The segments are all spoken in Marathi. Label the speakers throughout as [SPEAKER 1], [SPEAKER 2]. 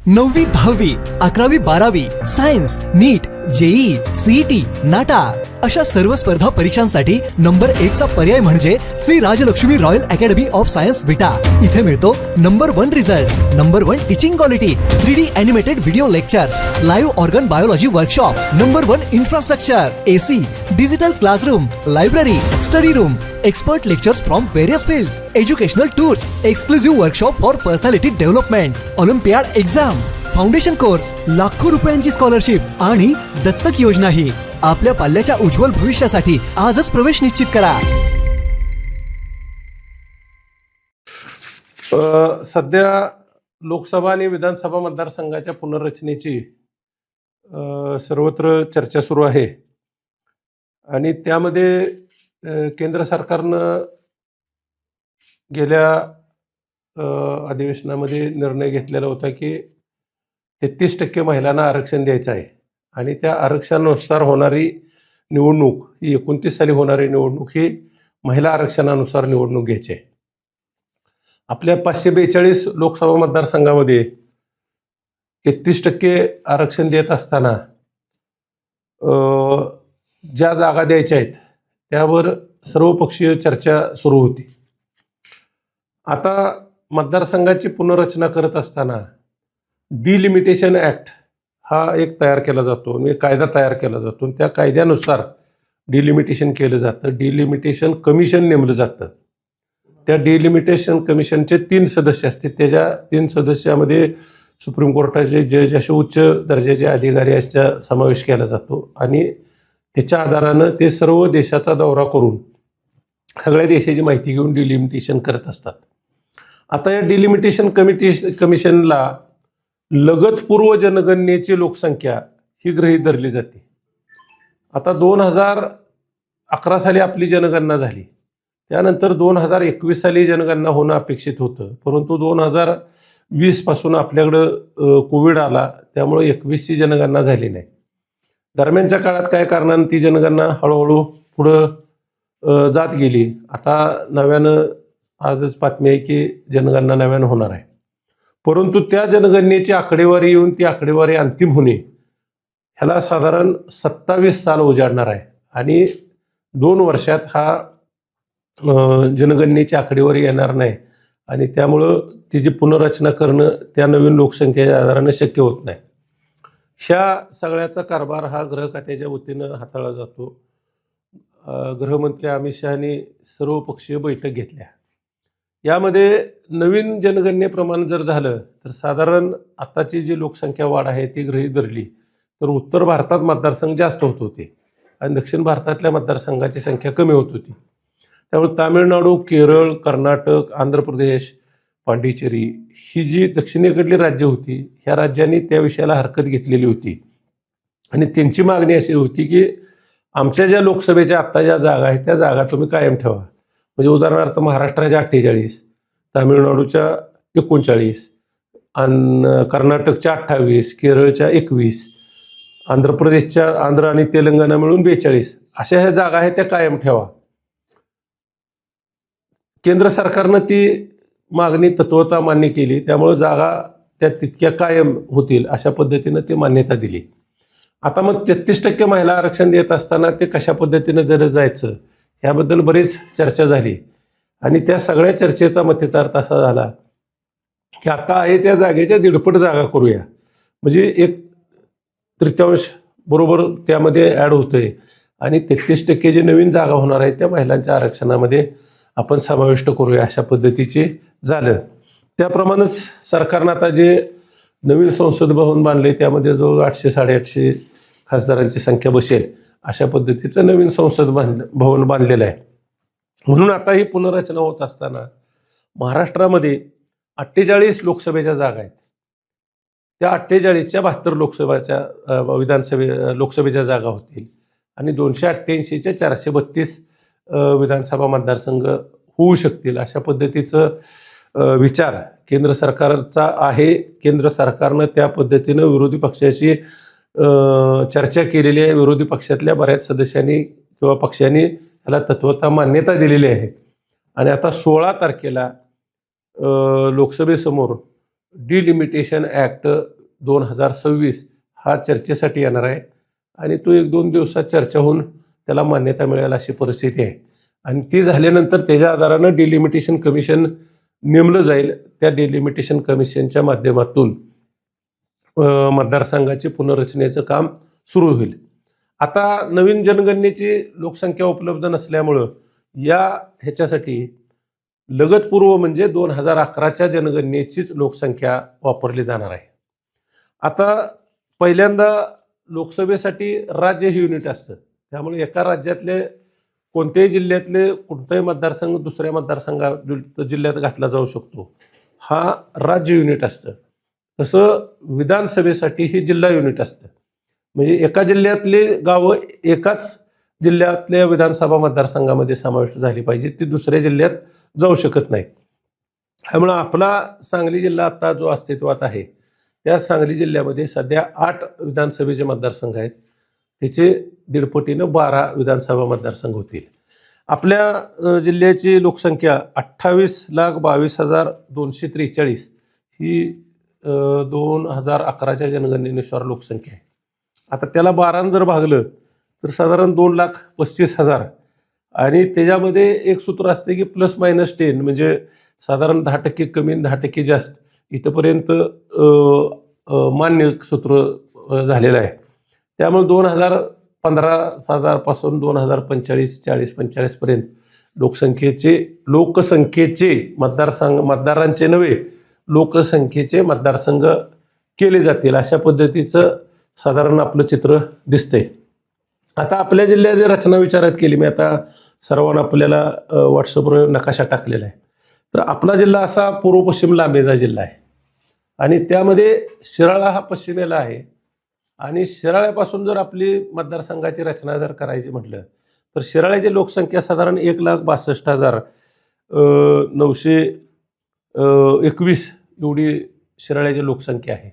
[SPEAKER 1] 9वी 10वी 11वी 12वी science NEET JEE CET NATA अशा सर्व स्पर्धा परीक्षांसाठी नंबर 1 चा पर्याय म्हणजे Shri Rajlakshmi royal academy of science Vita. इथे मिळतो number 1 result, number 1 teaching quality, 3D animated video lectures, live organ biology workshop, number 1 infrastructure, AC, digital classroom, library, study room, expert lectures from various fields, educational tours, exclusive workshop for personality development, Olympiad exam, foundation course, लाखो रुपयांची स्कॉलरशिप आणि दत्तक योजनाही। आपल्या पाल्याच्या उज्ज्वल भविष्यासाठी आजच प्रवेश निश्चित करा।
[SPEAKER 2] सध्या लोकसभा आणि विधानसभा मतदारसंघाच्या पुनर्रचनेची सर्वत्र चर्चा सुरू आहे आणि त्यामध्ये केंद्र सरकारनं गेल्या अधिवेशनामध्ये निर्णय घेतलेला होता की 33% महिलांना आरक्षण द्यायचं आहे आणि त्या आरक्षणानुसार होणारी निवडणूक ही 29 साली होणारी निवडणूक ही महिला आरक्षणानुसार निवडणूक घ्यायची आहे। आपल्या 542 लोकसभा मतदारसंघामध्ये 33% आरक्षण देत असताना ज्या जागा द्यायच्या आहेत त्यावर सर्वपक्षीय चर्चा सुरू होती। आता मतदारसंघाची पुनर्रचना करत असताना डिलिमिटेशन ॲक्ट हा एक तयार केला जातो आणि कायदा तयार केला जातो। त्या कायद्यानुसार डिलिमिटेशन केलं जातं, डिलिमिटेशन कमिशन नेमलं जातं। त्या डिलिमिटेशन कमिशनचे 3 सदस्य असते, त्याच्या 3 सदस्यामध्ये सुप्रीम कोर्टाचे जज असे उच्च दर्जाचे अधिकारी याचा समावेश केला जातो आणि त्याच्या आधारानं ते सर्व देशाचा दौरा करून सगळ्या देशाची माहिती घेऊन डिलिमिटेशन करत असतात। आता या डिलिमिटेशन कमिशनला लगत पूर्व जनगणनेची लोकसंख्या ही गृहीत धरली जाते। आता 2011 साली आपली जनगणना झाली, त्यानंतर 2021 साली जनगणना होणं अपेक्षित होतं, परंतु 2020 पासून आपल्याकडं कोविड आला, त्यामुळे 21ची जनगणना झाली नाही। दरम्यानच्या काळात काय कारणानं ती जनगणना हळूहळू पुढं जात गेली। आता नव्यानं आजच बातमी आहे की जनगणना नव्यानं होणार आहे, परंतु त्या जनगणनेची आकडेवारी येऊन ती आकडेवारी अंतिम होणे ह्याला साधारण 27 साल उजाडणार आहे आणि 2 वर्षात हा जनगणनेची आकडेवारी येणार नाही आणि त्यामुळं तिची पुनर्रचना करणं त्या नवीन लोकसंख्येच्या आधारानं शक्य होत नाही। ह्या सगळ्याचा कारभार हा गृह खात्याच्या वतीनं हाताळला जातो। गृहमंत्री अमित शहानी सर्वपक्षीय बैठक घेतल्या। यामध्ये नवीन जनगणनेप्रमाणे जर झालं तर साधारण आताची जी लोकसंख्या वाढ आहे ती गृहीत धरली तर उत्तर भारतात मतदारसंघ जास्त होत होते आणि दक्षिण भारतातल्या मतदारसंघाची संख्या कमी होत होती। त्यामुळे तामिळनाडू, केरळ, कर्नाटक, आंध्र प्रदेश, पांडिचेरी ही जी दक्षिणेकडली राज्य होती ह्या राज्यांनी त्या विषयाला हरकत घेतलेली होती आणि त्यांची मागणी अशी होती की आमच्या ज्या लोकसभेच्या आत्ता ज्या जागा आहेत त्या जागा तुम्ही कायम ठेवा। म्हणजे उदाहरणार्थ महाराष्ट्राच्या 48, तामिळनाडूच्या 39 आणि कर्नाटकच्या 28, केरळच्या 21, आंध्र प्रदेशच्या आंध्र आणि तेलंगणा मिळून 42 अशा ह्या जागा आहेत त्या कायम ठेवा। केंद्र सरकारनं ती मागणी तत्वता मान्य केली, त्यामुळे जागा त्या तितक्या कायम होतील अशा पद्धतीनं ती मान्यता दिली। आता मग 33% महिला आरक्षण देत असताना ते कशा पद्धतीनं जर जायचं याबद्दल बरीच चर्चा झाली आणि त्या सगळ्या चर्चेचा मतितार्थ असा झाला की आता आहे त्या जागेच्या 1.5 जागा करूया, म्हणजे 1/3 बरोबर त्यामध्ये ॲड होतंय आणि 33% जे नवीन जागा होणार आहेत त्या महिलांच्या आरक्षणामध्ये आपण समाविष्ट करूया अशा पद्धतीचे झालं। त्याप्रमाणेच सरकारनं आता जे नवीन संसद भवन बांधले त्यामध्ये जो 800-850 खासदारांची संख्या बसेल अशा पद्धतीचं नवीन संसद भवन बांधलेलं आहे। म्हणून आता ही पुनर्रचना होत असताना महाराष्ट्रामध्ये 48 लोकसभेच्या जागा आहेत, त्या 48च्या 72 लोकसभेच्या जागा होतील आणि 288च्या 432 विधानसभा मतदारसंघ होऊ शकतील अशा पद्धतीचं विचार केंद्र सरकारचा आहे। केंद्र सरकारनं त्या पद्धतीनं विरोधी पक्षाशी चर्चा केलेली आहे। विरोधी पक्षातल्या बऱ्याच सदस्यांनी किंवा पक्षांनी याला तत्वता मान्यता दिलेली आहे आणि आता 16 तारखेला लोकसभेसमोर डिलिमिटेशन ॲक्ट 2026 हा चर्चेसाठी येणार आहे आणि तो 1-2 दिवसात चर्चा होऊन त्याला मान्यता मिळेल अशी परिस्थिती आहे. आणि ती झाल्यानंतर त्याच्या आधारानं डिलिमिटेशन कमिशन नेमलं जाईल. त्या डिलिमिटेशन कमिशनच्या माध्यमातून मतदारसंघाचे पुनर्रचनेचं काम सुरू होईल. आता नवीन जनगणनेची लोकसंख्या उपलब्ध नसल्यामुळं ह्याच्यासाठी लगतपूर्व म्हणजे 2011च्या जनगणनेचीच लोकसंख्या वापरली जाणार आहे. आता पहिल्यांदा लोकसभेसाठी राज्य हे युनिट असतं, त्यामुळे एका राज्यातले कोणत्याही जिल्ह्यातले कोणताही मतदारसंघ दुसऱ्या जिल्ह्यात घातला जाऊ शकतो. हा राज्य युनिट असतं. तसं विधानसभेसाठी हे जिल्हा युनिट असतं. म्हणजे एका जिल्ह्यातले गावं एकाच जिल्ह्यातल्या विधानसभा मतदारसंघामध्ये समाविष्ट झाली पाहिजे, ती दुसऱ्या जिल्ह्यात जाऊ शकत नाही. त्यामुळं आपला सांगली जिल्हा आता जो अस्तित्वात आहे त्या सांगली जिल्ह्यामध्ये सध्या 8 विधानसभेचे मतदारसंघ आहेत. त्याचे दीडपटीनं 12 विधानसभा मतदारसंघ होतील. आपल्या जिल्ह्याची लोकसंख्या 28,22,243 ही 2011च्या जनगणनेनुसार लोकसंख्या आहे. आता त्याला 12 जर भागलं तर साधारण 2,35,000 आणि त्याच्यामध्ये एक सूत्र असते की +-10 म्हणजे साधारण 10% कमी 10% जास्त इथंपर्यंत मान्य सूत्र झालेलं आहे. त्यामुळे 2015 साधारपासून 2045 पर्यंत लोकसंख्येचे मतदारांचे नव्हे लोकसंख्येचे मतदारसंघ केले जातील अशा पद्धतीचं साधारण आपलं चित्र दिसतंय. आता आपल्या जिल्ह्याची रचना विचारात केली, मी आता सर्वांना आपल्याला व्हॉट्सअपवर नकाशा टाकलेला आहे. तर आपला जिल्हा असा पूर्व पश्चिम लांबीचा जिल्हा आहे आणि त्यामध्ये शिराळा हा पश्चिमेला आहे. आणि शिराळ्यापासून जर आपली मतदारसंघाची रचना जर करायची म्हटलं तर शिराळ्याची लोकसंख्या साधारण 1,62,921 एवढी शिराळ्याची लोकसंख्या आहे.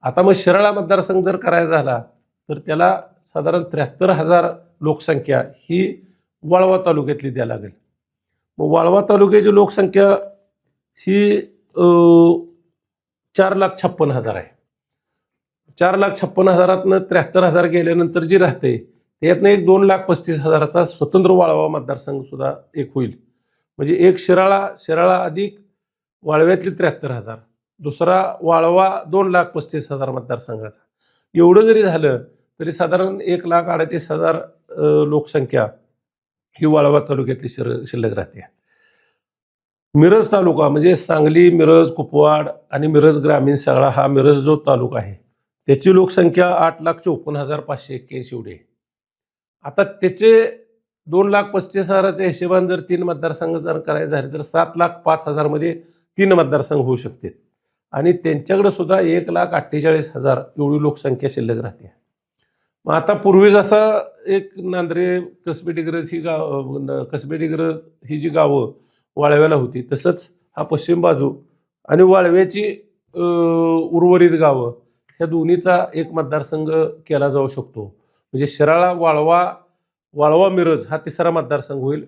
[SPEAKER 2] आता मग शिराळा मतदारसंघ जर करायचा झाला तर त्याला साधारण 73,000 लोकसंख्या ही वाळवा तालुक्यातली द्यावी लागेल. मग वाळवा तालुक्याची लोकसंख्या ही 4,56,000 आहे. 4,56,000 73,000 गेल्यानंतर जी राहते त्यातनं एक 2,35,000चा स्वतंत्र वाळवा मतदारसंघ सुद्धा एक होईल. म्हणजे एक शिराळा अधिक वाळव्यातली 73,000, दुसरा वाळवा 2,35,000 मतदारसंघाचा. एवढं जरी झालं तरी साधारण 1,38,000 लोकसंख्या ही वाळवा तालुक्यातली शिल्लक राहते. मिरज तालुका म्हणजे सांगली, मिरज, कुपवाड आणि मिरज ग्रामीण सगळा हा मिरज जो तालुका आहे त्याची लोकसंख्या 8,54,581 एवढी आहे. आता त्याचे 2,35,000च्या हिशोबाने जर 3 मतदारसंघ जर करायचे झाले तर 7,05,000 मध्ये 3 मतदारसंघ होऊ शकतात आणि त्यांच्याकडे सुद्धा 1,48,000 एवढी लोकसंख्या शिल्लक राहते. मग आता पूर्वी जसा एक नांद्रे, कसबे डिग्रज ही जी गावं वाळव्याला होती तसंच हा पश्चिम बाजू आणि वाळव्याची उर्वरित गावं ह्या दोन्हीचा एक मतदारसंघ केला जाऊ शकतो. म्हणजे शिराळा, वाळवा मिरज हा तिसरा मतदारसंघ होईल.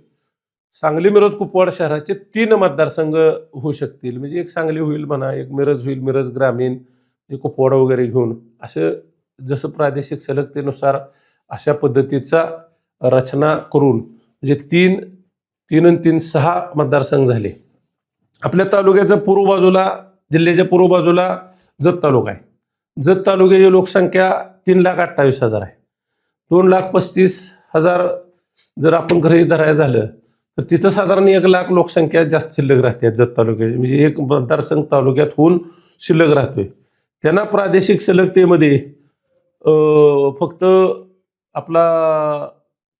[SPEAKER 2] सांगली, मिरज, कुपवाड शहराचे 3 मतदारसंघ होऊ शकतील. म्हणजे एक सांगली होईल म्हणा, एक मिरज होईल, मिरज ग्रामीण, कुपवाड वगैरे घेऊन असं जसं प्रादेशिक सलगतेनुसार अशा पद्धतीचा रचना करून म्हणजे 3 आणि 3 6 मतदारसंघ झाले. आपल्या तालुक्याच्या पूर्व बाजूला जिल्ह्याच्या पूर्व बाजूला जत तालुका आहे. जत तालुक्याची लोकसंख्या 3,28,000 आहे. 2,35,000 जर आपण गृहीत धरायचं झालं तर तिथं साधारण 1,00,000 लोकसंख्या जास्त शिल्लक राहते जत तालुक्याची. म्हणजे एक मतदारसंघ तालुक्यात होऊन शिल्लक राहतोय. त्यांना प्रादेशिक सलगतेमध्ये फक्त आपला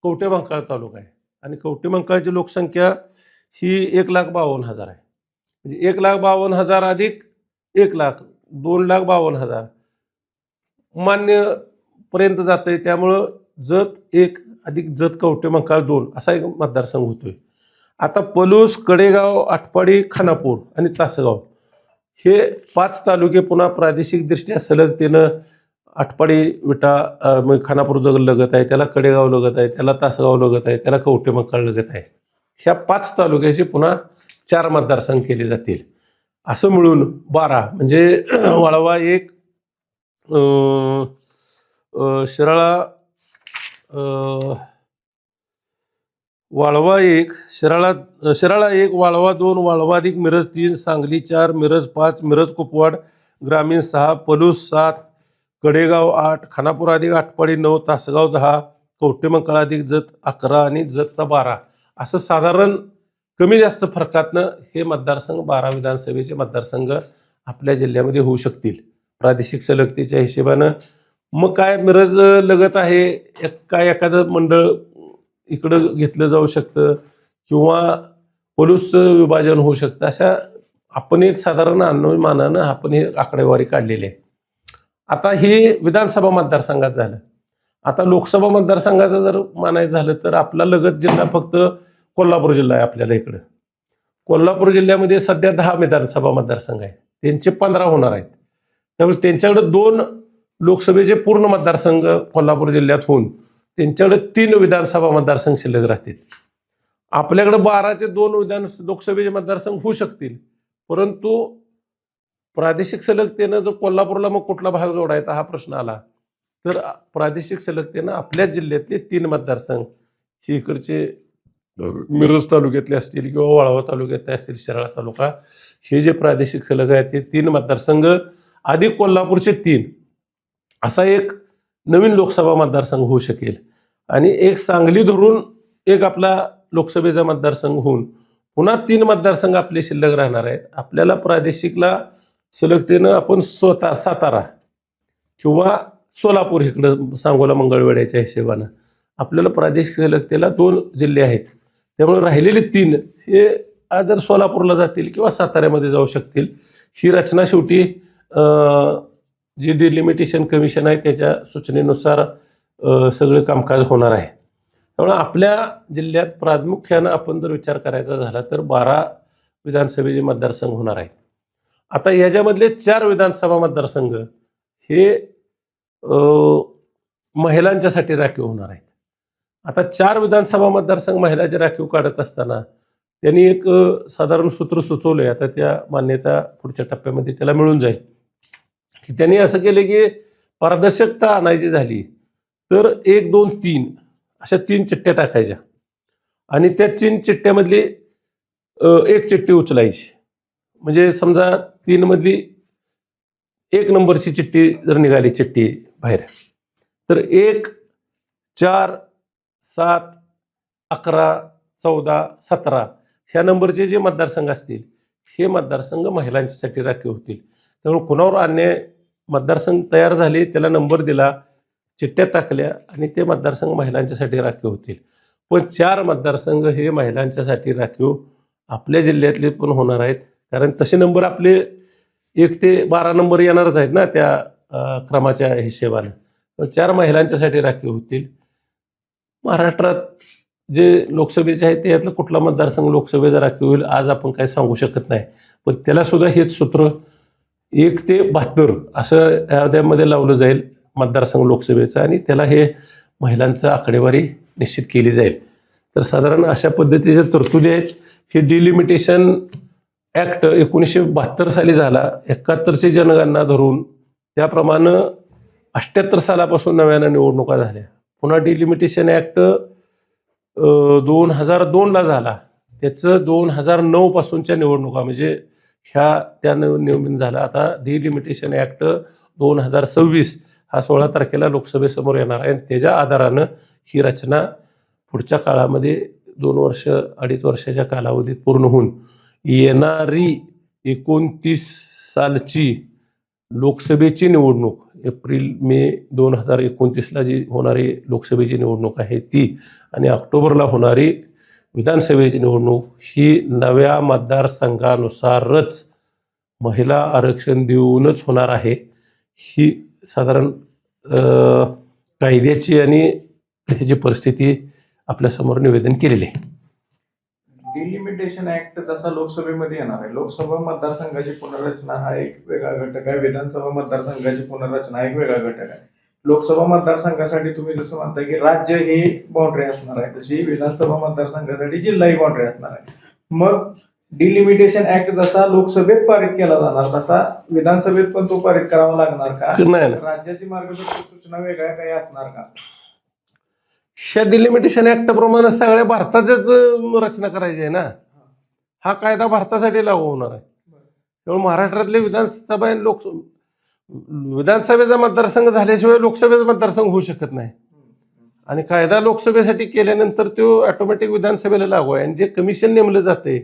[SPEAKER 2] कवठेमहांकाळ तालुका आहे आणि कवठेमहांकाळची लोकसंख्या ही 1,52,000 आहे. म्हणजे 1,52,000 अधिक 1,00,000 2,52,000 मान्य पर्यंत जातंय. त्यामुळं जत 1 अधिक जत कवठेमहांकाळ 2 असा एक मतदारसंघ होतोय. आता पलूस, कडेगाव, आटपाडी, खानापूर आणि तासगाव हे 5 तालुके पुन्हा प्रादेशिक दृष्ट्या सलगतेनं आटपाडी विटा खानापूर लगत आहे, त्याला कडेगाव लगत आहे, त्याला तासगाव लगत आहे, त्याला कवठेमहांकाळ लगत आहे. ह्या 5 तालुक्याचे पुन्हा 4 मतदारसंघ केले जातील. असं मिळून 12 म्हणजे वाळवा 1, शिराळा वाळवा 1, शिराळा 1, वाळवा 2, वाळवा अधिक मिरज 3, सांगली 4, मिरज 5, मिरज कुपवाड ग्रामीण 6, पलूस 7, कडेगाव 8, खानापूर अधिक आटपाडी 9, तासगाव 10, कवठेमंकाळ अधिक जत 11 आणि जतचा 12 असं साधारण कमी जास्त फरकातनं हे मतदारसंघ 12 विधानसभेचे मतदारसंघ आपल्या जिल्ह्यामध्ये होऊ शकतील प्रादेशिक सलगतेच्या हिशेबानं. मग काय मिरज लगत आहे, काय एखादं मंडळ इकडं घेतलं जाऊ शकतं किंवा पलूसचं विभाजन होऊ शकतं. अशा आपण एक साधारण अनुमानानं आपण हे आकडेवारी काढलेली आहे. आता हे विधानसभा मतदारसंघात झालं. आता लोकसभा मतदारसंघाचं जर म्हणायचं झालं तर आपला लगत जिल्हा फक्त कोल्हापूर जिल्हा आहे. आपल्याला इकडं कोल्हापूर जिल्ह्यामध्ये सध्या 10 विधानसभा मतदारसंघ आहे, त्यांचे 15 होणार आहेत. त्यामुळे त्यांच्याकडे 2 लोकसभेचे पूर्ण मतदारसंघ कोल्हापूर जिल्ह्यात होऊन त्यांच्याकडे 3 विधानसभा मतदारसंघ शिल्लक राहतील. आपल्याकडे 12चे 2 लोकसभेचे मतदारसंघ होऊ शकतील, परंतु प्रादेशिक सलगतेनं जर कोल्हापूरला मग कुठला भाग जोडायचा हा प्रश्न आला तर प्रादेशिक सलगतेनं आपल्याच जिल्ह्यातले 3 मतदारसंघ हे इकडचे मिरज तालुक्यातले असतील किंवा वाळवा तालुक्यातले असतील, शिराळा तालुका, हे जे प्रादेशिक सलग आहेत ते 3 मतदारसंघ अधिक कोल्हापूरचे 3 असा एक नवीन लोकसभा मतदारसंघ होऊ शकेल. आणि एक सांगली धरून एक आपला लोकसभेचा मतदारसंघ होऊन पुन्हा 3 मतदारसंघ आपले शिल्लक राहणार आहेत. आपल्याला प्रादेशिकला सलगतेनं आपण स्वतः सातारा किंवा सोलापूर इकडं सांगोला मंगळवेढ्याच्या हिशेबानं आपल्याला प्रादेशिक सलगतेला 2 जिल्हे आहेत. त्यामुळे राहिलेले 3 हे जर सोलापूरला जातील किंवा साताऱ्यामध्ये जाऊ शकतील. ही रचना शेवटी जी डिलिमिटेशन कमिशन आहे त्याच्या सूचनेनुसार सगळं कामकाज होणार आहे. त्यामुळे आपल्या जिल्ह्यात प्रामुख्यानं आपण जर विचार करायचा झाला तर 12 विधानसभेचे मतदारसंघ होणार आहेत. आता याच्यामधले 4 विधानसभा मतदारसंघ हे महिलांच्यासाठी राखीव होणार आहेत. आता 4 विधानसभा मतदारसंघ महिलाचे राखीव काढत असताना त्यांनी एक साधारण सूत्र सुचवलंय. आता त्या मान्यता पुढच्या टप्प्यामध्ये त्याला मिळून जाईल. की त्यांनी असं केलं की पारदर्शकता आणायची झाली तर 1, 2, 3 अशा 3 चिठ्ठ्या टाकायच्या आणि त्या 3 चिठ्ठ्यामधली एक चिठ्ठी उचलायची. म्हणजे समजा 3 मधली 1 नंबरची चिठ्ठी जर निघाली चिठ्ठी बाहेर तर 1, 4, 7, 11, 14, 17 ह्या नंबरचे जे मतदारसंघ असतील हे मतदारसंघ महिलांसाठी राखीव होतील. त्यामुळे कुणावर अन्याय मतदारसंघ तयार झाले, त्याला नंबर दिला, चिठ्ठ्या टाकल्या आणि ते मतदारसंघ महिलांच्यासाठी राखीव होतील. पण 4 मतदारसंघ हे महिलांच्यासाठी राखीव आपल्या जिल्ह्यातले पण होणार आहेत. कारण तसे नंबर आपले 1 ते 12 नंबर येणारच आहेत ना त्या क्रमाच्या हिशेबानं. 4 महिलांच्यासाठी राखीव होतील. महाराष्ट्रात जे लोकसभेचे आहेत त्यातलं कुठला मतदारसंघ लोकसभेचा राखीव होईल आज आपण काही सांगू शकत नाही. पण त्याला सुद्धा हेच सूत्र 1 ते 72 असं त्यामध्ये लावलं जाईल मतदारसंघ लोकसभेचं आणि त्याला हे महिलांचं आकडेवारी निश्चित केली जाईल. तर साधारण अशा पद्धतीच्या तरतुदी आहेत. हे डिलिमिटेशन ॲक्ट 1972 साली झाला. 71ची जनगणना धरून त्याप्रमाणे 78 सालापासून नव्यानं निवडणुका झाल्या. पुन्हा डिलिमिटेशन ॲक्ट 2002ला झाला. त्याचं 2009 पासूनच्या निवडणुका म्हणजे त्या नवीन झाला. आता डिलिमिटेशन ॲक्ट 2026 हा 16 तारखेला लोकसभेसमोर येणार आहे. त्याच्या आधारानं ही रचना पुढच्या काळामध्ये 2 वर्ष 2.5 वर्षाच्या कालावधीत पूर्ण होऊन येणारी 29 सालची लोकसभेची निवडणूक एप्रिल-मे 2029ला जी होणारी लोकसभेची निवडणूक आहे ती आणि ऑक्टोबरला होणारी विधानसभेची निवडणूक ही नव्या मतदारसंघानुसारच महिला आरक्षण देऊनच होणार आहे. ही साधारण कायद्याची आणि ह्याची परिस्थिती आपल्यासमोर निवेदन केलेली आहे.
[SPEAKER 3] डिलिमिटेशन ऍक्ट जसा लोकसभेमध्ये येणार आहे, लोकसभा मतदारसंघाची पुनर्रचना हा एक वेगळा घटक आहे, विधानसभा मतदारसंघाची पुनर्रचना हा एक वेगळा घटक आहे. लोकसभा मतदारसंघासाठी तुम्ही जसं म्हणता की राज्य ही बाउंड्री असणार आहे, तशी विधानसभा मतदारसंघासाठी जिल्हा ही बाउंड्री असणार आहे. मग डिलिमिटेशन ऍक्ट जसा लोकसभेत पारित केला जाणार तसा विधानसभेत पण तो पारित करावा लागणार का?
[SPEAKER 2] नाही नाही.
[SPEAKER 3] राज्याची मार्गदर्शक सूचना वेगळ्या काही असणार का?
[SPEAKER 2] ह्या डिलिमिटेशन ऍक्ट प्रमाणे सगळ्या भारताच्याच रचना करायची आहे ना. हा कायदा भारतासाठी लागू होणार आहे. त्यामुळे महाराष्ट्रातले विधानसभेचा मतदारसंघ झाल्याशिवाय लोकसभेचा मतदारसंघ होऊ शकत नाही. आणि कायदा लोकसभेसाठी केल्यानंतर तो ऑटोमॅटिक विधानसभेला लागू आहे. आणि जे कमिशन नेमलं जाते